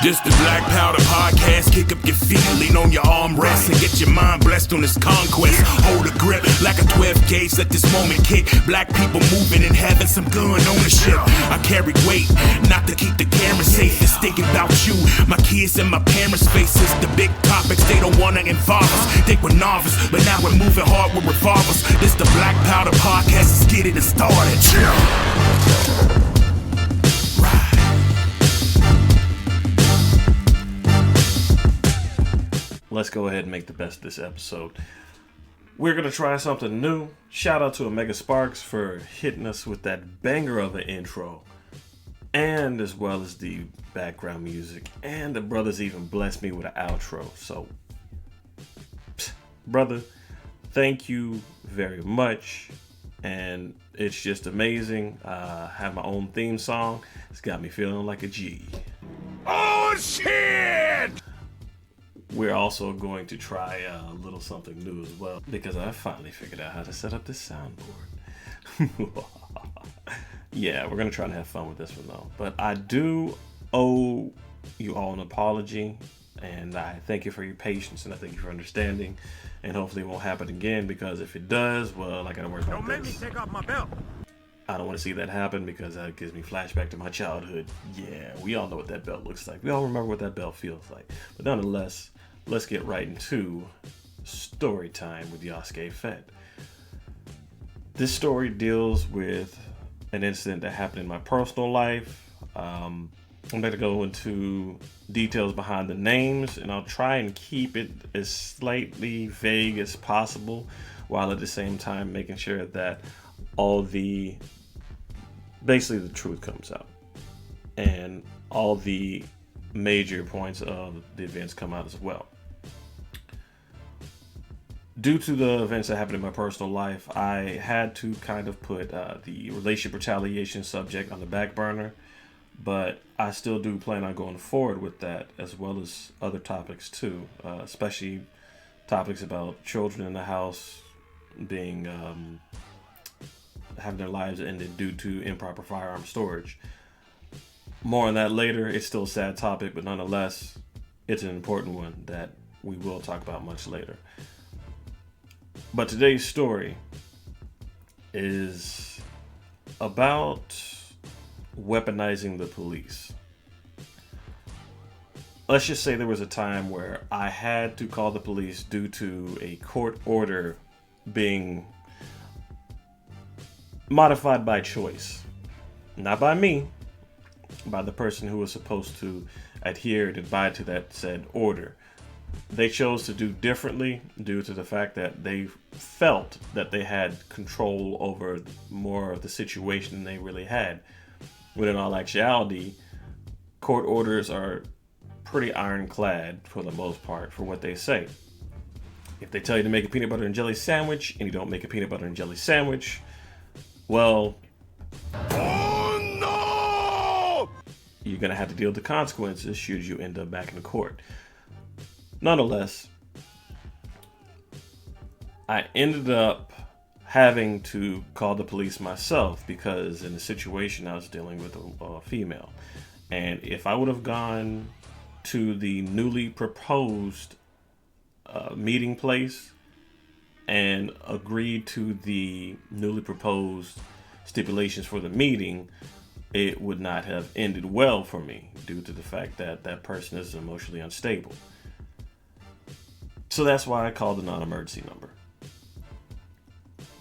This the Black Powder Podcast. Kick up your feet, lean on your armrest, and get your mind blessed on this conquest. Hold a grip like a 12 gauge, let this moment kick. Black people moving and having some gun ownership. I carry weight, not to keep the camera safe. It's thinking about you, my kids and my parents' faces. The big topics, they don't wanna involve us. Think we're novice, but now we're moving hard with revolvers. This the Black Powder Podcast, let's get it started. Let's go ahead and make the best of this episode. We're going to try something new. Shout out to Omega Sparx for hitting us with that banger of an intro. And as well as the background music. And the brothers even blessed me with an outro. So, brother, thank you very much. And it's just amazing. I have my own theme song. It's got me feeling like a G. Oh, shit! We're also going to try a little something new as well, because I finally figured out how to set up this soundboard. Yeah, we're going to try to have fun with this one though. But I do owe you all an apology, and I thank you for your patience, and I thank you for understanding, and hopefully it won't happen again, because if it does, well, I got to worry about this. Don't make me take off my belt. I don't want to see that happen, because that gives me flashback to my childhood. Yeah, we all know what that belt looks like. We all remember what that belt feels like. But nonetheless, let's get right into story time with Yasuke Fett. This story deals with an incident that happened in my personal life. I'm going to go into details behind the names, and I'll try and keep it as slightly vague as possible, while at the same time making sure that basically the truth comes out, and all the major points of the events come out as well. Due to the events that happened in my personal life, I had to kind of put the relationship retaliation subject on the back burner, but I still do plan on going forward with that, as well as other topics too, especially topics about children in the house being having their lives ended due to improper firearm storage. More on that later. It's still a sad topic, but nonetheless, it's an important one that we will talk about much later. But today's story is about weaponizing the police. Let's just say there was a time where I had to call the police due to a court order being modified by choice. Not by me, by the person who was supposed to adhere and abide to that said order. They chose to do differently due to the fact that they felt that they had control over more of the situation than they really had. When in all actuality, court orders are pretty ironclad for the most part for what they say. If they tell you to make a peanut butter and jelly sandwich and you don't make a peanut butter and jelly sandwich, well, oh no! You're going to have to deal with the consequences should you end up back in the court. Nonetheless, I ended up having to call the police myself, because in the situation I was dealing with a female. And if I would have gone to the newly proposed meeting place and agreed to the newly proposed stipulations for the meeting, it would not have ended well for me due to the fact that that person is emotionally unstable. So that's why I called the non-emergency number.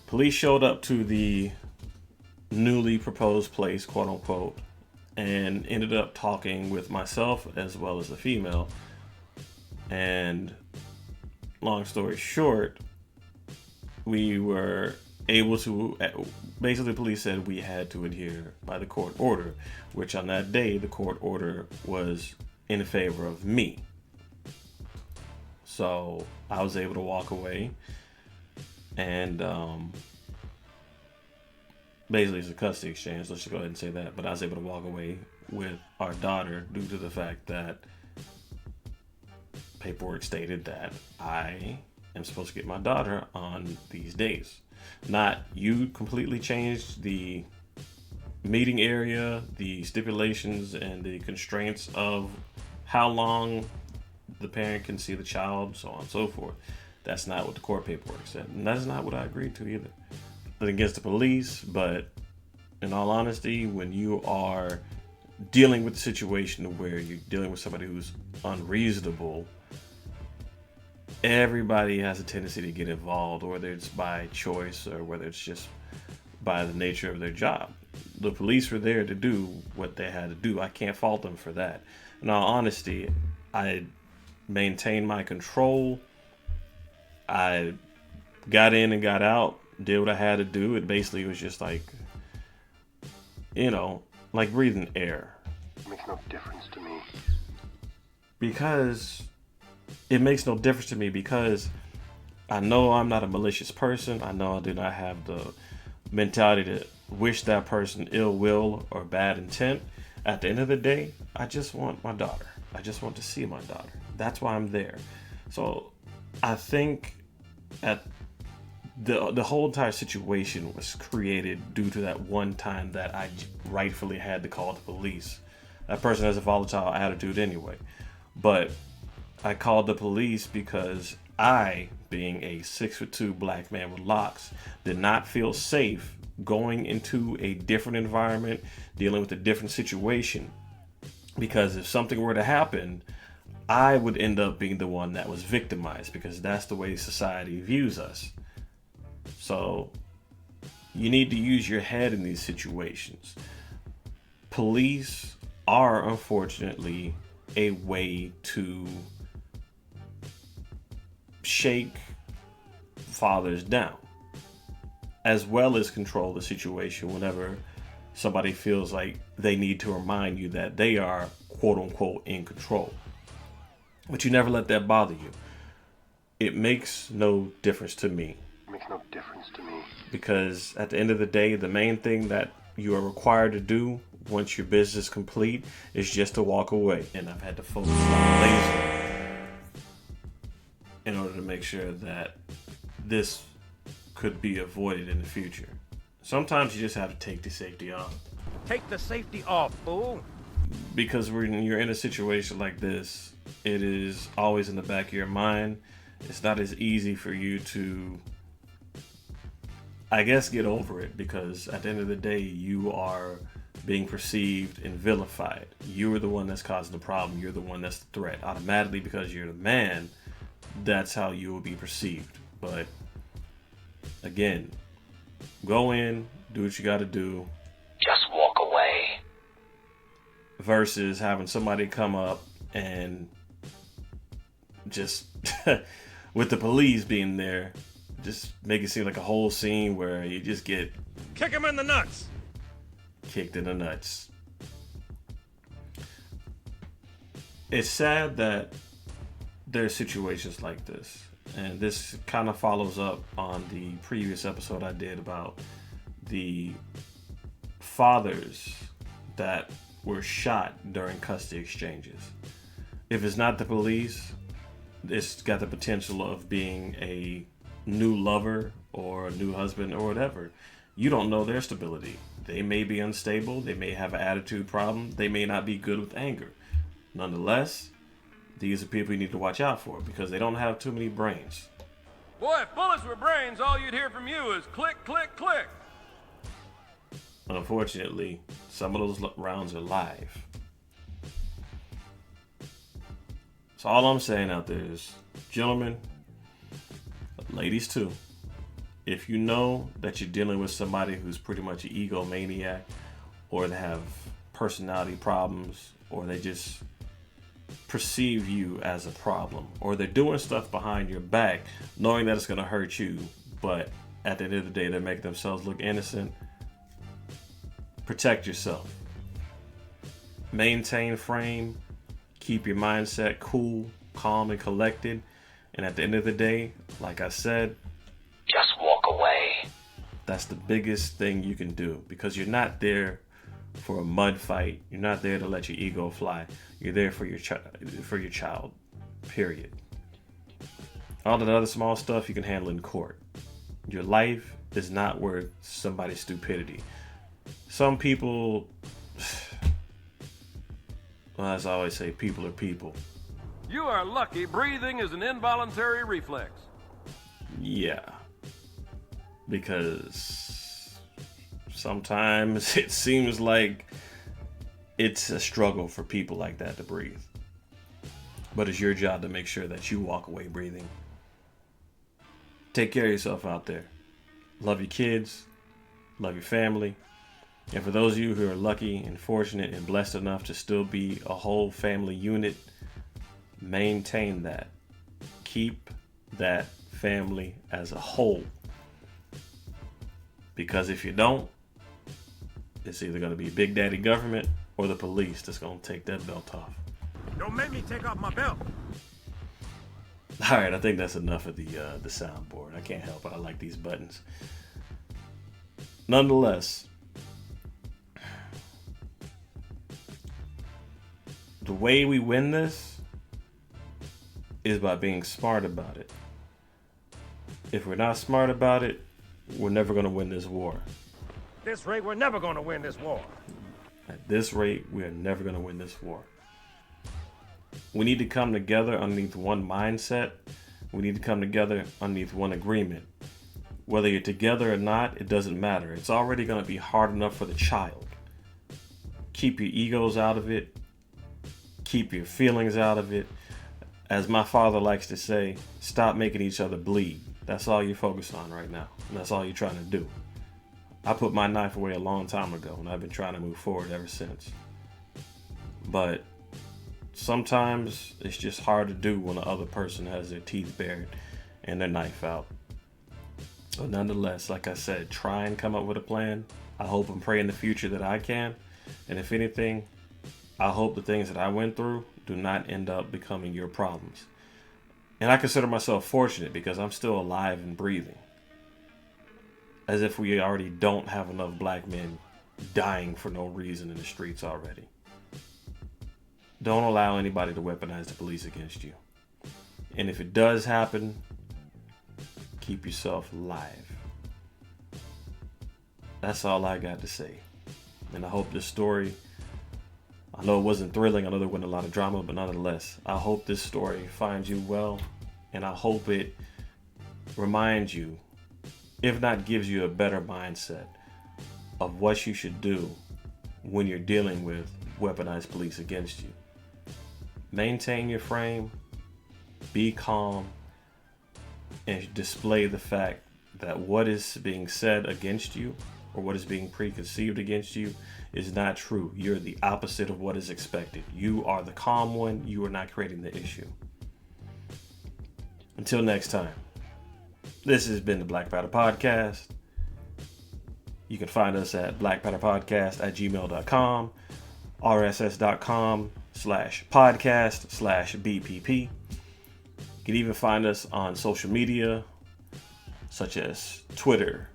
Police showed up to the newly proposed place, quote unquote, and ended up talking with myself as well as the female. And long story short, we were able to, basically the police said we had to adhere by the court order, which on that day, the court order was in favor of me. So I was able to walk away, and basically it's a custody exchange, let's just go ahead and say that, but I was able to walk away with our daughter due to the fact that paperwork stated that I am supposed to get my daughter on these days. Not you completely changed the meeting area, the stipulations and the constraints of how long the parent can see the child, so on and so forth. That's not what the court paperwork said, and that's not what I agreed to either. But against the police, but in all honesty, when you are dealing with a situation where you're dealing with somebody who's unreasonable, everybody has a tendency to get involved, whether it's by choice or whether it's just by the nature of their job. The police were there to do what they had to do. I can't fault them for that. In all honesty, I maintained my control. I got in and got out, did what I had to do. It basically was just like, like breathing air. It makes no difference to me. Because it makes no difference to me because I know I'm not a malicious person. I know I do not have the mentality to wish that person ill will or bad intent. At the end of the day, I just want my daughter. I just want to see my daughter. That's why I'm there. So I think at the whole entire situation was created due to that one time that I rightfully had to call the police. That person has a volatile attitude anyway. But I called the police because I, being a 6'2" black man with locks, did not feel safe going into a different environment, dealing with a different situation. Because if something were to happen, I would end up being the one that was victimized, because that's the way society views us. So you need to use your head in these situations. Police are unfortunately a way to shake fathers down, as well as control the situation whenever somebody feels like they need to remind you that they are quote unquote in control. But you never let that bother you. It makes no difference to me. It makes no difference to me. Because at the end of the day, the main thing that you are required to do once your business is complete is just to walk away. And I've had to focus on laser in order to make sure that this could be avoided in the future. Sometimes you just have to take the safety off. Take the safety off, fool. Because when you're in a situation like this, it is always in the back of your mind. It's not as easy for you to, I guess, get over it, because at the end of the day, you are being perceived and vilified. You are the one that's causing the problem. You're the one that's the threat. Automatically, because you're the man, that's how you will be perceived. But again, go in, do what you got to do. Just walk away. Versus having somebody come up and just, with the police being there, just make it seem like a whole scene where you just get Kick him in the nuts. kicked in the nuts. It's sad that there are situations like this. And this kind of follows up on the previous episode I did about the fathers that were shot during custody exchanges. If it's not the police, it's got the potential of being a new lover or a new husband or whatever. You don't know their stability. They may be unstable. They may have an attitude problem. They may not be good with anger. Nonetheless, these are people you need to watch out for, because they don't have too many brains. Boy, if bullets were brains, all you'd hear from you is click, click, click. Unfortunately, some of those rounds are live. So all I'm saying out there is, gentlemen, ladies too, if you know that you're dealing with somebody who's pretty much an egomaniac, or they have personality problems, or they just perceive you as a problem, or they're doing stuff behind your back knowing that it's going to hurt you, but at the end of the day they're making themselves look innocent, protect yourself. Maintain frame, keep your mindset cool, calm, and collected, and at the end of the day, like I said, Just walk away. that's the biggest thing you can do, because you're not there for a mud fight. You're not there to let your ego fly. You're there for your child. Period. All that other small stuff you can handle in court. Your life is not worth somebody's stupidity. Some people, Well, as I always say, people are people. You are lucky breathing is an involuntary reflex. Yeah. Because sometimes it seems like it's a struggle for people like that to breathe. But it's your job to make sure that you walk away breathing. Take care of yourself out there. Love your kids. Love your family. And for those of you who are lucky and fortunate and blessed enough to still be a whole family unit, maintain that. Keep that family as a whole. Because if you don't, it's either going to be Big Daddy government or the police that's going to take that belt off. Don't make me take off my belt. All right, I think that's enough of the soundboard. I can't help it. I like these buttons. Nonetheless, the way we win this is by being smart about it. If we're not smart about it, we're never going to win this war. At this rate, we're never going to win this war. At this rate, we are never going to win this war. We need to come together underneath one mindset. We need to come together underneath one agreement. Whether you're together or not, it doesn't matter. It's already going to be hard enough for the child. Keep your egos out of it. Keep your feelings out of it. As my father likes to say, stop making each other bleed. That's all you're focused on right now. And that's all you're trying to do. I put my knife away a long time ago, and I've been trying to move forward ever since. But sometimes it's just hard to do when the other person has their teeth bared and their knife out. But nonetheless, like I said, try and come up with a plan. I hope and pray in the future that I can. And if anything, I hope the things that I went through do not end up becoming your problems. And I consider myself fortunate because I'm still alive and breathing. As if we already don't have enough black men dying for no reason in the streets already. Don't allow anybody to weaponize the police against you. And if it does happen, keep yourself alive. That's all I got to say. And I hope this story, I know it wasn't thrilling, I know there wasn't a lot of drama, but nonetheless, I hope this story finds you well, and I hope it reminds you, if not gives you a better mindset of what you should do when you're dealing with weaponized police against you. Maintain your frame, be calm, and display the fact that what is being said against you or what is being preconceived against you is not true. You're the opposite of what is expected. You are the calm one. You are not creating the issue. Until next time, this has been the Black Powder Podcast. You can find us at blackpowderpodcast@gmail.com, rss.com/podcast/BPP. You can even find us on social media, such as Twitter.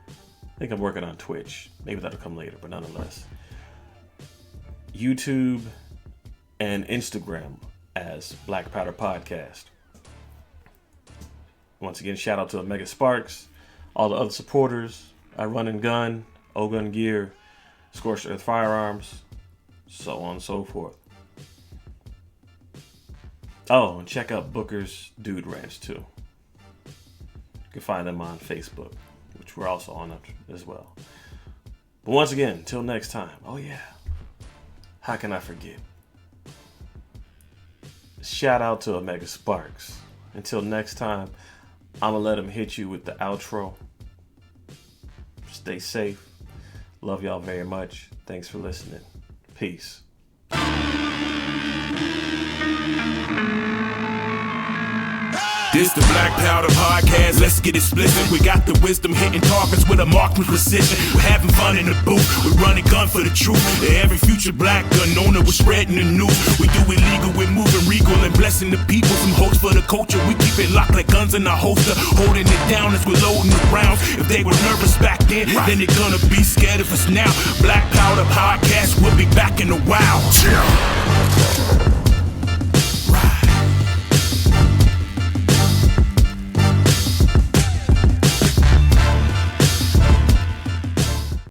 I think I'm working on Twitch. Maybe that'll come later, but nonetheless. YouTube and Instagram as Black Powder Podcast. Once again, shout out to Omega Sparx, all the other supporters, I Run and Gun, OGUNGEAR, Scorched Firearms, so on and so forth. Oh, and check out Booker's Dude Ranch too. You can find them on Facebook, which we're also on as well. But once again, until next time, oh yeah, how can I forget? Shout out to Omega Sparx. Until next time, I'm going to let him hit you with the outro. Stay safe. Love y'all very much. Thanks for listening. Peace. This the Black Powder Podcast, let's get explicit. We got the wisdom hitting targets with a marksman's precision. We're having fun in the booth, we're running gun for the truth. Every future black gun owner, we're spreading the news. We do it legal, we're moving regal and blessing the people. Some hopes for the culture, we keep it locked like guns in our holster. Holding it down as we're loading the rounds. If they were nervous back then they're gonna be scared of us now. Black Powder Podcast, we'll be back in a while.